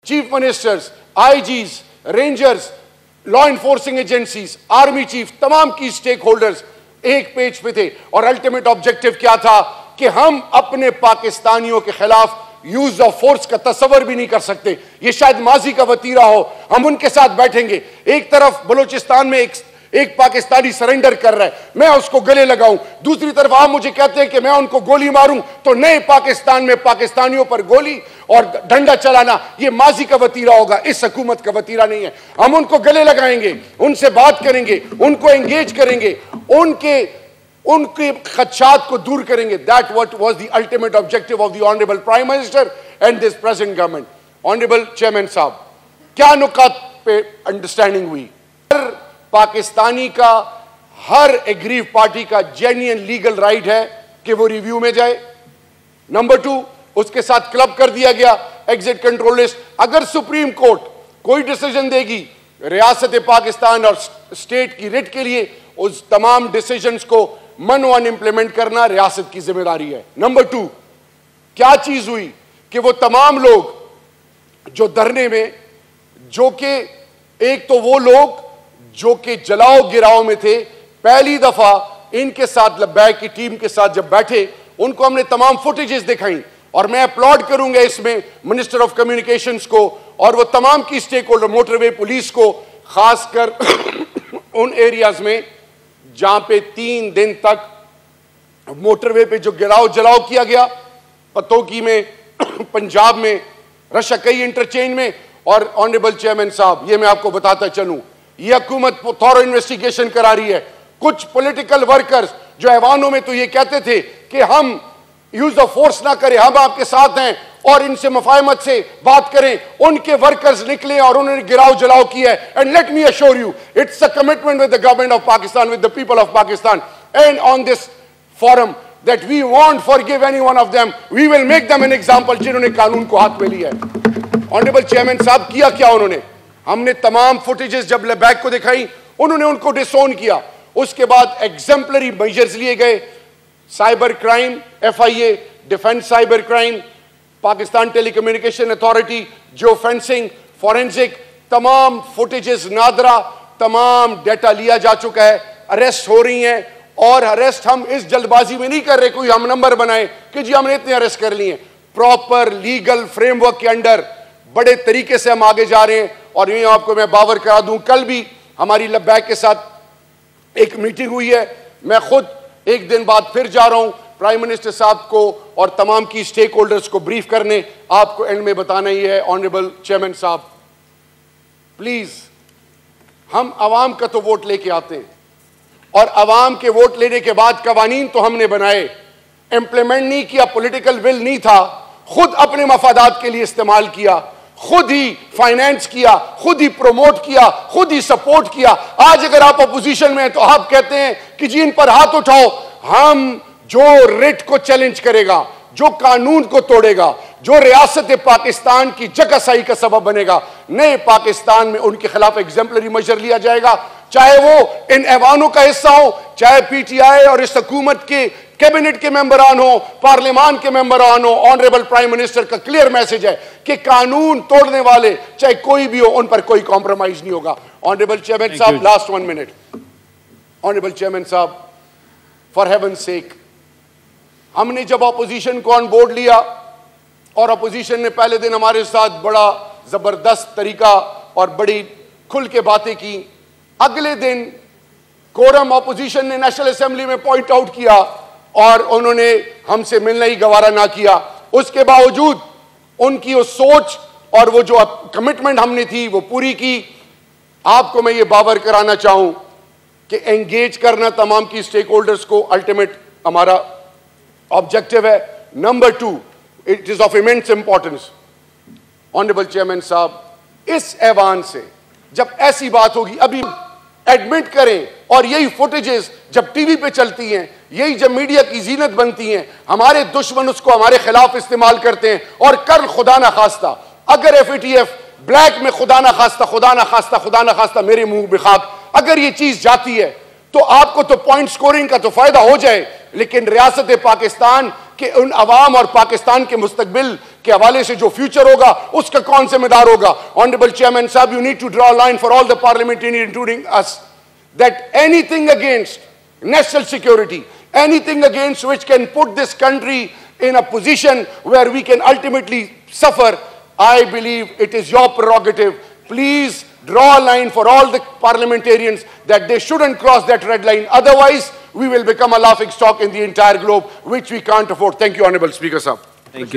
Chief ministers, IGs, rangers, law enforcing agencies, army chief, तमाम की stake holders एक page पे थे। और अल्टीमेट ऑब्जेक्टिव क्या था कि हम अपने पाकिस्तानियों के खिलाफ यूज ऑफ फोर्स का तस्वर भी नहीं कर सकते। ये शायद माजी का वतीरा हो, हम उनके साथ बैठेंगे। एक तरफ बलूचिस्तान में एक पाकिस्तानी सरेंडर कर रहा है, मैं उसको गले लगाऊं, दूसरी तरफ आप मुझे कहते हैं कि मैं उनको गोली मारूं, तो नए पाकिस्तान में पाकिस्तानियों पर गोली और डंडा चलाना ये माजी का वतीरा होगा, इस हुकूमत का वतीरा नहीं है। हम उनको गले लगाएंगे, उनसे बात करेंगे, उनको एंगेज करेंगे, उनके खदशात को दूर करेंगे। That what was the ultimate objective of the honourable prime minister and this present government. Honourable chairman साहब, क्या नुकात पे अंडरस्टैंडिंग हुई? हर पाकिस्तानी का, हर एग्रीव पार्टी का जेन्युइन लीगल राइट है कि वो रिव्यू में जाए। नंबर 2, उसके साथ क्लब कर दिया गया एग्जिट कंट्रोल लिस्ट। अगर सुप्रीम कोर्ट कोई डिसीजन देगी रियासत पाकिस्तान और स्टेट की रिट के लिए, उस तमाम डिसीजंस को मनवन इंप्लीमेंट करना रियासत की जिम्मेदारी है। नंबर 2, क्या चीज हुई कि वो तमाम लोग जो धरने में, जो कि एक तो वो लोग जो कि जलाओ गिराओ में थे, पहली दफा इनके साथ लब्बैक की टीम के साथ जब बैठे, उनको हमने तमाम फुटेजेस दिखाई। और मैं अपलॉड करूंगा इसमें मिनिस्टर ऑफ कम्युनिकेशंस को और वो तमाम की स्टेक होल्डर, मोटरवे पुलिस को, खासकर उन एरियाज में जहां पे 3 दिन तक मोटरवे पे जो गिराओ जलाओ किया गया, पतोकी में, पंजाब में, रशाकई इंटरचेंज में। और ऑनरेबल चेयरमैन साहब, ये मैं आपको बताता चलूं, ये हुकूमत थॉरो इन्वेस्टिगेशन करा रही है। कुछ पॉलिटिकल वर्कर्स जो ऐवानों में तो ये कहते थे कि हम यूज ऑफ फोर्स ना करें, हम आपके साथ हैं और इनसे मुफाहमत से बात करें, उनके वर्कर्स निकले और उन्होंने गिराओ जलाओ किया है। And let me assure you, it's a commitment with the government of Pakistan, with the people of Pakistan and on this forum that we won't forgive any one of them. We will make them an example जिन्होंने कानून को हाथ में लिया है। Honourable chairman साहब, किया क्या उन्होंने? हमने तमाम फुटेजेस जब लैबैक को दिखाई, उन्होंने उनको डिसोन किया। उसके बाद एग्जाम्पलरी मेजर्स लिए गए। Cyber crime FIA, defence cyber crime, Pakistan telecommunication authority, geo fencing, forensic, तमाम फुटेजेस नादरा, तमाम डेटा लिया जा चुका है। अरेस्ट हो रही हैं और अरेस्ट हम इस जल्दबाजी में नहीं कर रहे कोई हम नंबर बनाए कि जी हमने इतने अरेस्ट कर लिए। प्रॉपर लीगल फ्रेमवर्क के अंडर बड़े तरीके से हम आगे जा रहे हैं। और यूं आपको मैं बावर करा दूं, कल भी हमारी लब्बैक के साथ एक मीटिंग हुई है। मैं खुद एक दिन बाद फिर जा रहा हूं प्राइम मिनिस्टर साहब को और तमाम की स्टेक होल्डर्स को ब्रीफ करने। आपको एंड में बताना ही है ऑनरेबल चेयरमैन साहब, प्लीज, हम आवाम का तो वोट लेके आते हैं और आवाम के वोट लेने के बाद कवानीन तो हमने बनाए, इंप्लीमेंट नहीं किया, पॉलिटिकल विल नहीं था, खुद अपने मफादात के लिए इस्तेमाल किया, खुद ही फाइनेंस किया, खुद ही प्रमोट किया, खुद ही सपोर्ट किया। आज अगर आप अपोजिशन में हैं तो आप कहते हैं कि जी इन पर हाथ उठाओ। हम जो रिट को चैलेंज करेगा, जो कानून को तोड़ेगा, जो रियासत पाकिस्तान की जगहसाई का सबब बनेगा, नए पाकिस्तान में उनके खिलाफ एग्जाम्पलरी मेजर लिया जाएगा। चाहे वो इन ऐवानों का हिस्सा हो, चाहे PTI और इस हुकूमत के कैबिनेट के मेंबरान हो, पार्लियामान के मेंबरान हो। ऑनरेबल प्राइम मिनिस्टर का क्लियर मैसेज है कि कानून तोड़ने वाले चाहे कोई भी हो, उन पर कोई कॉम्प्रोमाइज नहीं होगा। ऑनरेबल चेयरमैन साहब, लास्ट 1 मिनट। ऑनरेबल चेयरमैन साहब, फॉर हेवन सेक, हमने जब अपोजिशन को ऑन बोर्ड लिया और अपोजिशन ने पहले दिन हमारे साथ बड़ा जबरदस्त तरीका और बड़ी खुल के बातें की, अगले दिन कोरम अपोजिशन ने नेशनल असेंबली में पॉइंट आउट किया और उन्होंने हमसे मिलना ही गवारा ना किया। उसके बावजूद उनकी वो सोच और वो जो कमिटमेंट हमने थी वो पूरी की। आपको मैं ये बावर कराना चाहूं कि एंगेज करना तमाम की स्टेक होल्डर्स को अल्टीमेट हमारा ऑब्जेक्टिव है। Number 2, it is of immense importance. Honourable chairman साहब, इस ऐवान से जब ऐसी बात होगी, अभी एडमिट करें, और यही फुटेजेस जब टीवी पे चलती हैं, यही जब मीडिया की जीनत बनती हैं, हमारे दुश्मन उसको हमारे खिलाफ इस्तेमाल करते हैं। और कल खुदा ना खास्ता अगर FATF ब्लैक में खुदा ना खास्ता मेरे मुंह में खाक, अगर ये चीज जाती है तो आपको तो पॉइंट स्कोरिंग का तो फायदा हो जाए, लेकिन रियासत पाकिस्तान के उन अवाम और पाकिस्तान के मुस्तकबिल के हवाले से जो फ्यूचर होगा उसका कौन जिम्मेदार होगा? ऑनरेबल चेयरमैन साहब, you need to draw a line for all the parliamentarians including us that anything against national security, anything against which can put this country in a position where we can ultimately suffer, I believe it is your prerogative. Please draw a line for all the parliamentarians that they shouldn't cross that red line. Otherwise, we will become a laughing stock in the entire globe, which we can't afford. Thank you, Honorable Speaker Sahab.